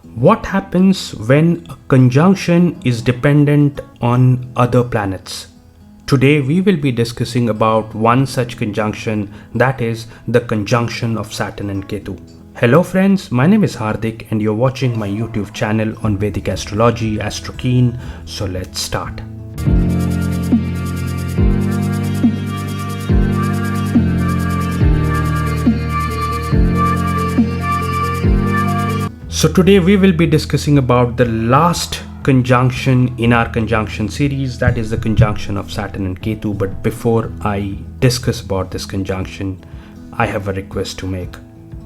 What happens when a conjunction is dependent on other planets? Today we will be discussing about one such conjunction, that is the conjunction of Saturn and Ketu. Hello friends, my name is Hardik and you're watching my YouTube channel on Vedic Astrology, Astro. So let's start. So today we will be discussing about the last conjunction in our conjunction series, that is the conjunction of Saturn and Ketu. But before I discuss about this conjunction, I have a request to make.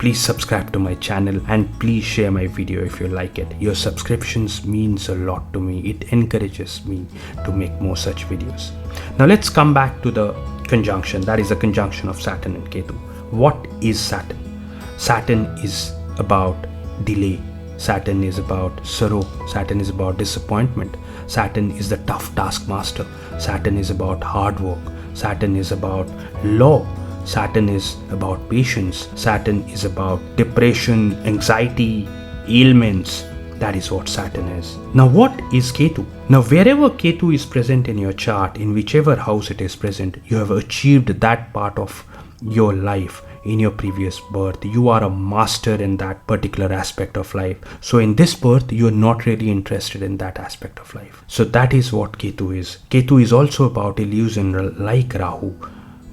Please subscribe to my channel and please share my video if you like it. Your subscriptions means a lot to me. It encourages me to make more such videos. Now let's come back to the conjunction, that is the conjunction of Saturn and Ketu. What is Saturn? Saturn is about delay. Saturn is about sorrow. Saturn is about disappointment. Saturn is the tough taskmaster. Saturn is about hard work. Saturn is about law. Saturn is about patience. Saturn is about depression, anxiety, ailments. That is what Saturn is. Now what is Ketu? Now wherever Ketu is present in your chart, in whichever house it is present, you have achieved that part of your life in your previous birth. You are a master in that particular aspect of life. So in this birth, you are not really interested in that aspect of life. So that is what Ketu is. Ketu is also about illusion like Rahu.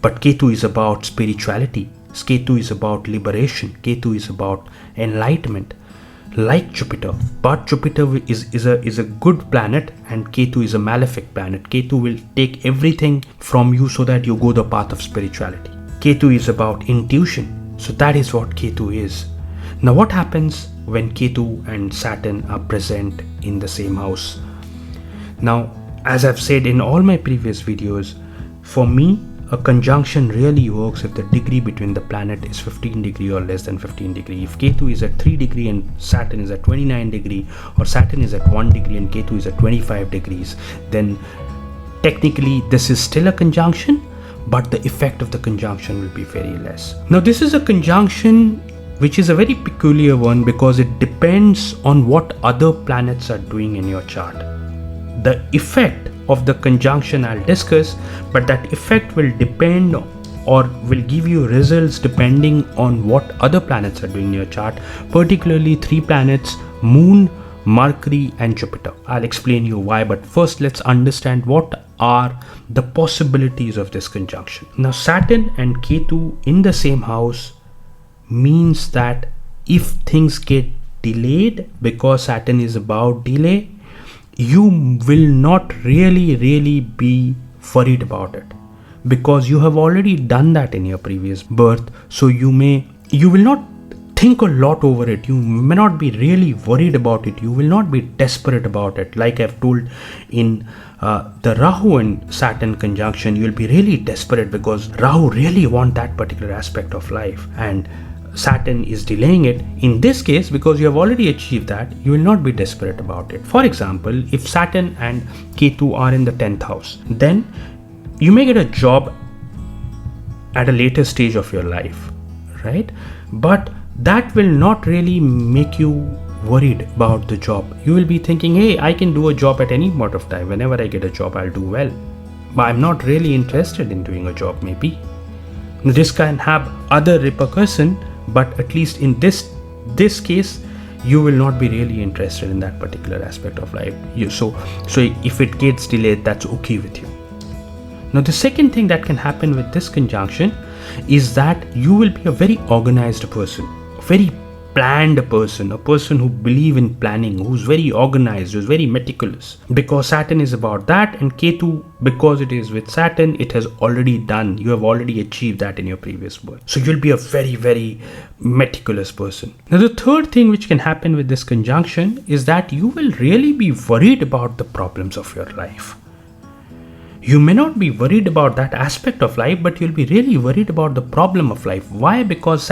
But Ketu is about spirituality. Ketu is about liberation. Ketu is about enlightenment, like Jupiter. But Jupiter is a good planet and Ketu is a malefic planet. Ketu will take everything from you so that you go the path of spirituality. Ketu is about intuition. So that is what Ketu is. Now what happens when Ketu and Saturn are present in the same house? Now, as I've said in all my previous videos, for me, a conjunction really works if the degree between the planet is 15 degree or less than 15 degree. If Ketu is at 3 degree and Saturn is at 29 degree, or Saturn is at 1 degree and Ketu is at 25 degrees, then technically this is still a conjunction, but the effect of the conjunction will be very less. Now this is a conjunction which is a very peculiar one because it depends on what other planets are doing in your chart. The effect of the conjunction I'll discuss, but that effect will depend or will give you results depending on what other planets are doing in your chart, particularly 3 planets, Moon, Mercury and Jupiter. I'll explain you why, but first let's understand what are the possibilities of this conjunction. Now Saturn and Ketu in the same house means that if things get delayed, because Saturn is about delay, you will not really be worried about it, because you have already done that in your previous birth. So you will not think a lot over it. You may not be really worried about it. You will not be desperate about it. Like I've told in the Rahu and Saturn conjunction, you will be really desperate because Rahu really want that particular aspect of life and Saturn is delaying it. In this case, because you have already achieved that, you will not be desperate about it. For example, if Saturn and Ketu are in the 10th house, then you may get a job at a later stage of your life, right? But that will not really make you worried about the job. You will be thinking, hey, I can do a job at any point of time. Whenever I get a job, I'll do well. But I'm not really interested in doing a job maybe. This can have other repercussion, but at least in this case, you will not be really interested in that particular aspect of life. So if it gets delayed, that's okay with you. Now the second thing that can happen with this conjunction is that you will be a very organized person, a very planned person, a person who believes in planning, who's very organized, who's very meticulous. Because Saturn is about that, and Ketu, because it is with Saturn, it has already done. You have already achieved that in your previous birth. So you'll be a very meticulous person. Now the third thing which can happen with this conjunction is that you will really be worried about the problems of your life. You may not be worried about that aspect of life, but you'll be really worried about the problem of life. Why? Because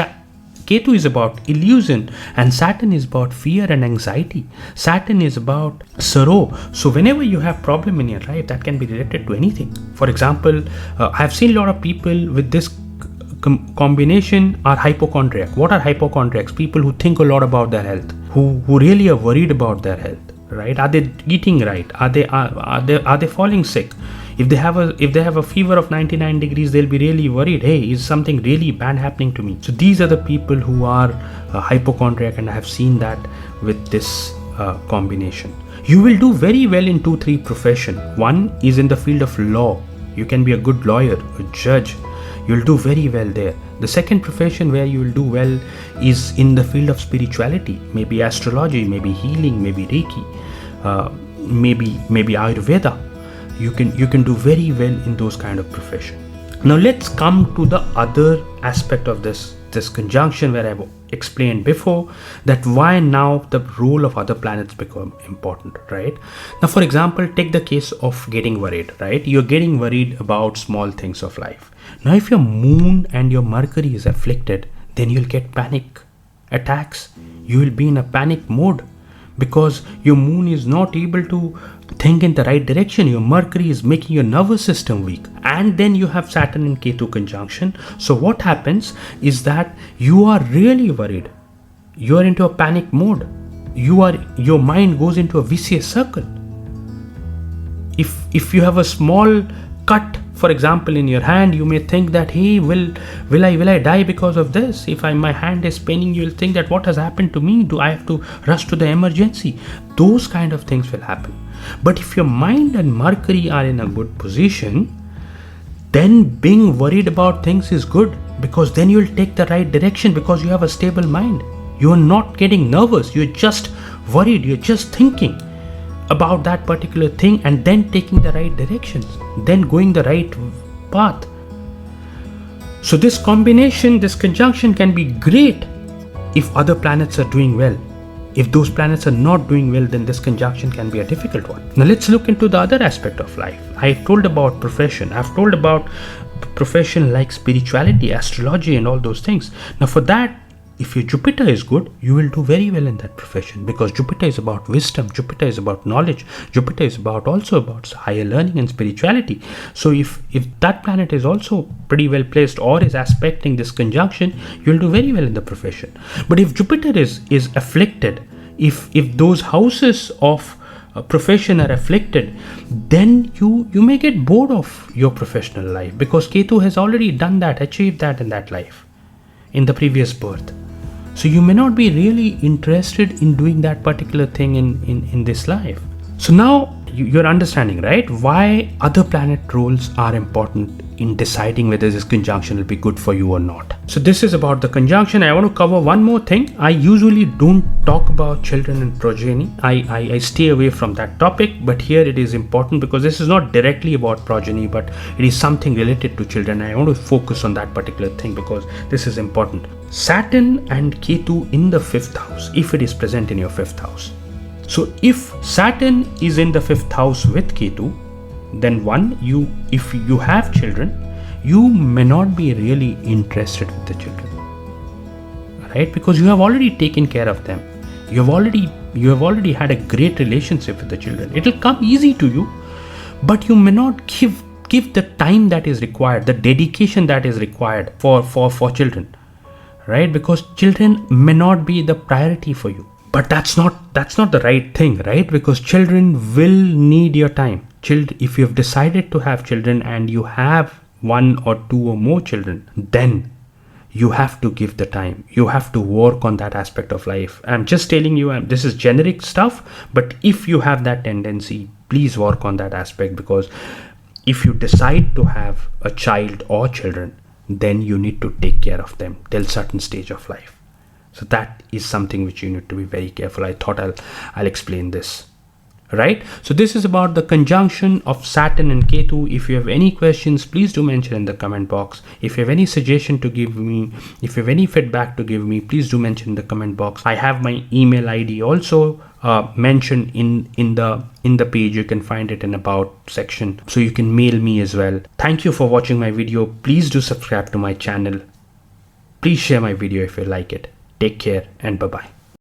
Ketu is about illusion and Saturn is about fear and anxiety. Saturn is about sorrow. So whenever you have problem in your life, that can be related to anything. For example, I've seen a lot of people with this combination are hypochondriac. What are hypochondriacs? People who think a lot about their health, who really are worried about their health, right? Are they eating right? Are they falling sick? If they have a fever of 99 degrees, they'll be really worried. Hey, is something really bad happening to me? So these are the people who are hypochondriac, and I have seen that with this combination. You will do very well in 2-3 profession. One is in the field of law. You can be a good lawyer, a judge. You'll do very well there. The second profession where you will do well is in the field of spirituality, maybe astrology, maybe healing, maybe Reiki, maybe Ayurveda. You can do very well in those kind of profession. Now let's come to the other aspect of this conjunction where I've explained before that why now the role of other planets become important, right? Now, for example, take the case of getting worried, right? You're getting worried about small things of life. Now, if your moon and your Mercury is afflicted, then you'll get panic attacks. You will be in a panic mode because your moon is not able to think in the right direction. Your Mercury is making your nervous system weak, and then you have Saturn and Ketu conjunction. So what happens is that you are really worried. You are into a panic mode. Your mind goes into a vicious circle. If you have a small cut, for example, in your hand, you may think that, hey, will I die because of this? If my hand is paining, you will think that what has happened to me? Do I have to rush to the emergency? Those kind of things will happen. But if your mind and Mercury are in a good position, then being worried about things is good, because then you will take the right direction because you have a stable mind. You are not getting nervous. You're just worried. You're just thinking about that particular thing and then taking the right directions, then going the right path. So this combination, this conjunction can be great if other planets are doing well. If those planets are not doing well, then this conjunction can be a difficult one. Now let's look into the other aspect of life. I told about profession. I've told about profession like spirituality, astrology, and all those things. Now for that, if your Jupiter is good, you will do very well in that profession, because Jupiter is about wisdom, Jupiter is about knowledge, Jupiter is also about higher learning and spirituality. So if that planet is also pretty well placed or is aspecting this conjunction, you will do very well in the profession. But if Jupiter is afflicted, if those houses of profession are afflicted, then you may get bored of your professional life, because Ketu has already done that, achieved that in that life, in the previous birth. So you may not be really interested in doing that particular thing in this life. So now you're understanding, right, why other planet roles are important in deciding whether this conjunction will be good for you or not. So this is about the conjunction. I want to cover one more thing. I usually don't talk about children and progeny. I stay away from that topic, but here it is important because this is not directly about progeny, but it is something related to children. I want to focus on that particular thing because this is important. Saturn and Ketu in the 5th house, if it is present in your 5th house. So if Saturn is in the 5th house with Ketu, then if you have children, you may not be really interested with the children, right? Because you have already taken care of them. You have already had a great relationship with the children. It will come easy to you, but you may not give the time that is required, the dedication that is required for children, right? Because children may not be the priority for you. But that's not the right thing, right? Because children will need your time. If you have decided to have children and you have 1 or 2 or more children, then you have to give the time. You have to work on that aspect of life. I'm just telling you, this is generic stuff, but if you have that tendency, please work on that aspect, because if you decide to have a child or children, then you need to take care of them till certain stage of life. So that is something which you need to be very careful. I thought I'll explain this, right? So this is about the conjunction of Saturn and Ketu. If you have any questions, please do mention in the comment box. If you have any suggestion to give me, if you have any feedback to give me, please do mention in the comment box. I have my email ID also mentioned in the page. You can find it in about section, so you can mail me as well. Thank you for watching my video. Please do subscribe to my channel. Please share my video if you like it. Take care and bye-bye.